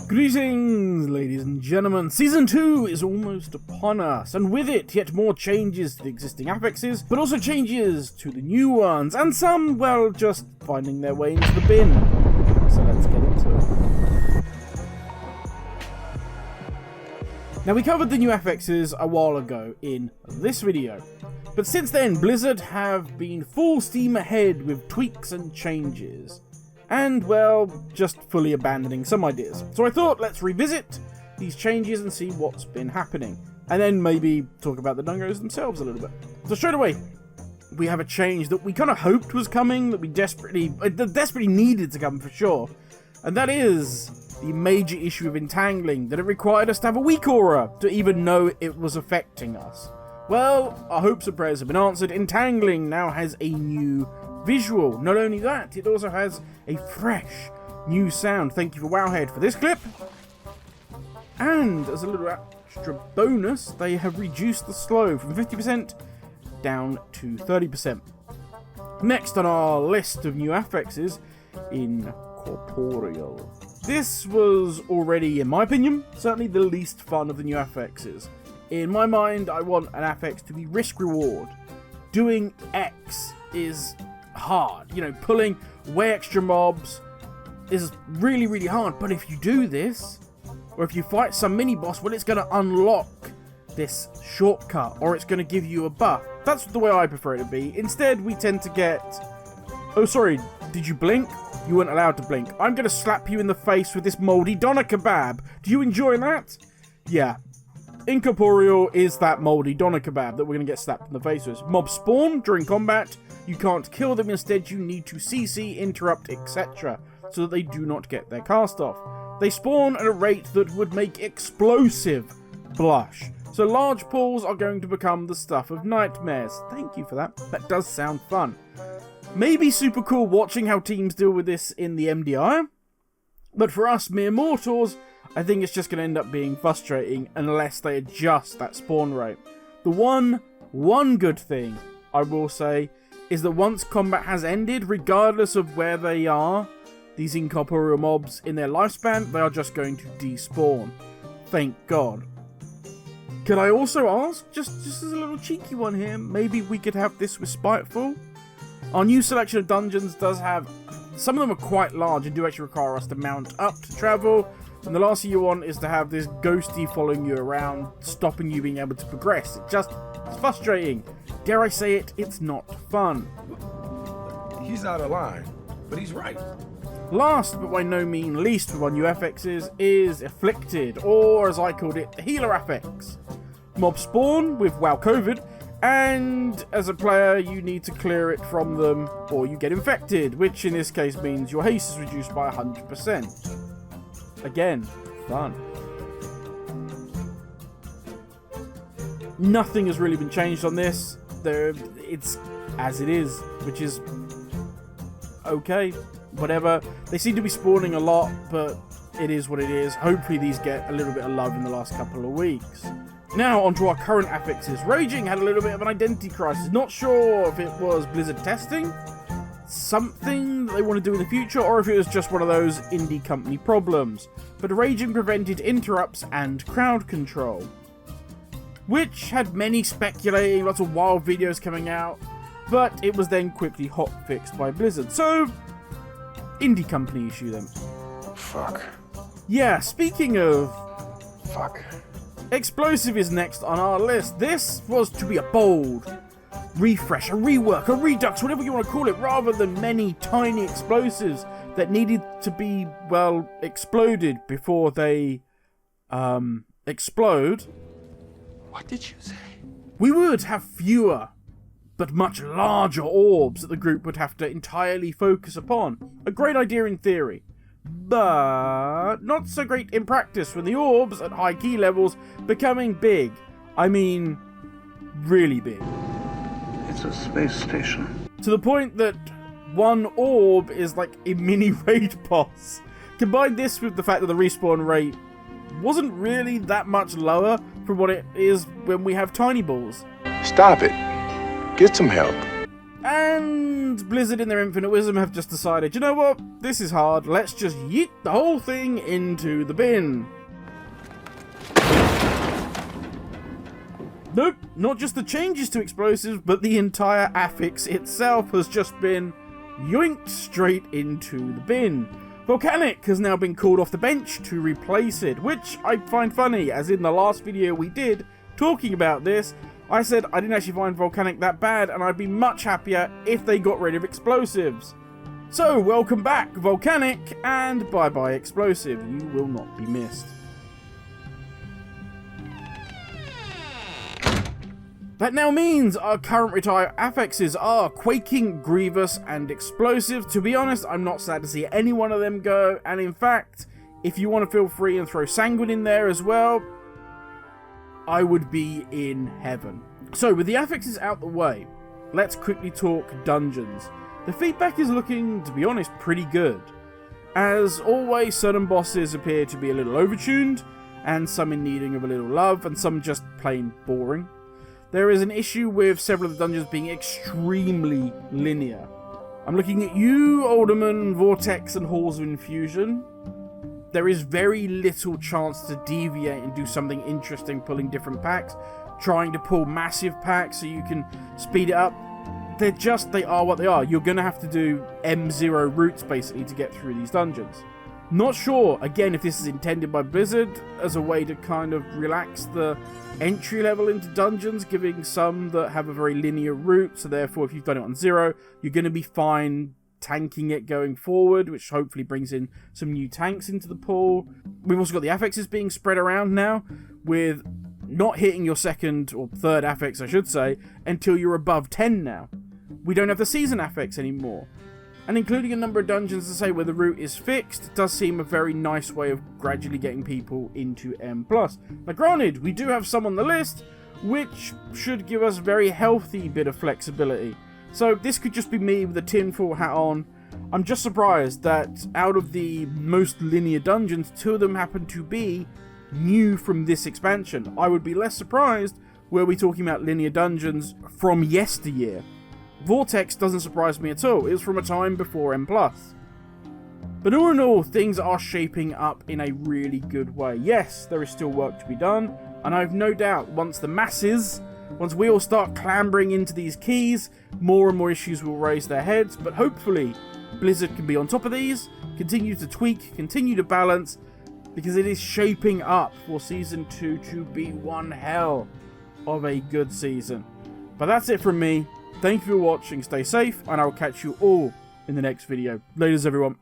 Greetings, ladies and gentlemen. Season 2 is almost upon us, and with it, yet more changes to the existing affixes, but also changes to the new ones, and some, well, just finding their way into the bin. So let's get into it. Now, we covered the new affixes a while ago in this video, but since then, Blizzard have been full steam ahead with tweaks and changes. And, well, just fully abandoning some ideas. So I thought, let's revisit these changes and see what's been happening. And then maybe talk about the dungos themselves a little bit. So straight away, we have a change that we kind of hoped was coming, that we desperately needed to come for sure. And that is the major issue of Entangling, that it required us to have a weak aura to even know it was affecting us. Well, our hopes and prayers have been answered. Entangling now has a new visual. Not only that, it also has a fresh new sound. Thank you for Wowhead for this clip. And as a little extra bonus, they have reduced the slow from 50% down to 30%. Next on our list of new affixes, Incorporeal. This was already, in my opinion, certainly the least fun of the new affixes. In my mind, I want an affix to be risk-reward. Doing X is hard. You know, pulling way extra mobs is really, really hard. But if you do this, or if you fight some mini-boss, well, it's going to unlock this shortcut, or it's going to give you a buff. That's the way I prefer it to be. Instead, we tend to get... Oh, sorry, did you blink? You weren't allowed to blink. I'm going to slap you in the face with this moldy doner kebab. Do you enjoy that? Yeah. Incorporeal is that moldy doner kebab that we're going to get slapped in the face with. Mobs spawn during combat. You can't kill them, instead you need to CC, interrupt, etc. so that they do not get their cast off. They spawn at a rate that would make explosive blush. So large pools are going to become the stuff of nightmares. Thank you for that. That does sound fun. Maybe super cool watching how teams deal with this in the MDI. But for us mere mortals, I think it's just going to end up being frustrating unless they adjust that spawn rate. The one good thing I will say is that once combat has ended, regardless of where they are, these incorporeal mobs in their lifespan, they are just going to despawn. Thank God. Could I also ask, just as a little cheeky one here, maybe we could have this with Spiteful? Our new selection of dungeons does have, some of them are quite large and do actually require us to mount up to travel, and the last thing you want is to have this ghosty following you around, stopping you being able to progress. It's frustrating. Dare I say it, it's not fun. He's out of line, but he's right. Last, but by no means least of our new affixes, is Afflicted, or as I called it, the Healer Affix. Mobs spawn with WoW COVID, and as a player you need to clear it from them, or you get infected, which in this case means your haste is reduced by 100%. Again, fun. Nothing has really been changed on this. It's as it is, which is okay, whatever. They seem to be spawning a lot, but it is what it is. Hopefully these get a little bit of love in the last couple of weeks. Now onto our current affixes. Raging had a little bit of an identity crisis. Not sure if it was Blizzard testing something that they want to do in the future, or if it was just one of those indie company problems. But Raging prevented interrupts and crowd control, which had many speculating, lots of wild videos coming out, but it was then quickly hotfixed by Blizzard. So, indie company issue then. Fuck. Yeah, speaking of... Fuck. Explosive is next on our list. This was to be a bold refresh, a rework, a redux, whatever you want to call it, rather than many tiny explosives that needed to be, well, exploded before they, explode. What did you say? We would have fewer, but much larger orbs that the group would have to entirely focus upon. A great idea in theory, but not so great in practice when the orbs at high key levels becoming big. I mean, really big. It's a space station. To the point that one orb is like a mini raid boss. Combine this with the fact that the respawn rate wasn't really that much lower from what it is when we have tiny balls. Stop it. Get some help. And And Blizzard in their infinite wisdom have just decided, you know what, this is hard, let's just yeet the whole thing into the bin. Nope, not just the changes to explosives, but the entire affix itself has just been yoinked straight into the bin. Volcanic has now been called off the bench to replace it, which I find funny, as in the last video we did talking about this, I said I didn't actually find Volcanic that bad, and I'd be much happier if they got rid of explosives. So, welcome back, Volcanic, and bye-bye explosive, you will not be missed. That now means our current retired affixes are Quaking, Grievous, and Explosive. To be honest, I'm not sad to see any one of them go, and in fact, if you want to feel free and throw Sanguine in there as well, I would be in heaven. So, with the affixes out the way, let's quickly talk dungeons. The feedback is looking, to be honest, pretty good. As always, certain bosses appear to be a little overtuned, and some in needing of a little love, and some just plain boring. There is an issue with several of the dungeons being extremely linear. I'm looking at you, Alderman, Vortex, and Halls of Infusion. There is very little chance to deviate and do something interesting, pulling different packs, trying to pull massive packs so you can speed it up. They are what they are. You're going to have to do M0 routes, basically, to get through these dungeons. Not sure, again, if this is intended by Blizzard as a way to kind of relax the entry level into dungeons, giving some that have a very linear route, so therefore if you've done it on 0, you're going to be fine tanking it going forward, which hopefully brings in some new tanks into the pool. We've also got the affixes being spread around now, with not hitting your second or third affix, I should say, until you're above 10 now. We don't have the season affix anymore. And including a number of dungeons to say where the route is fixed does seem a very nice way of gradually getting people into M+. Now granted, we do have some on the list, which should give us a very healthy bit of flexibility. So this could just be me with a tinfoil hat on. I'm just surprised that out of the most linear dungeons, 2 of them happen to be new from this expansion. I would be less surprised were we talking about linear dungeons from yesteryear. Vortex doesn't surprise me at all. It was from a time before M+. But all in all, things are shaping up in a really good way. Yes, there is still work to be done, and I've no doubt once we all start clambering into these keys, more and more issues will raise their heads, but hopefully Blizzard can be on top of these, continue to tweak, continue to balance, because it is shaping up for Season 2 to be one hell of a good season. But that's it from me. Thank you for watching, stay safe, and I'll catch you all in the next video. Laters, everyone.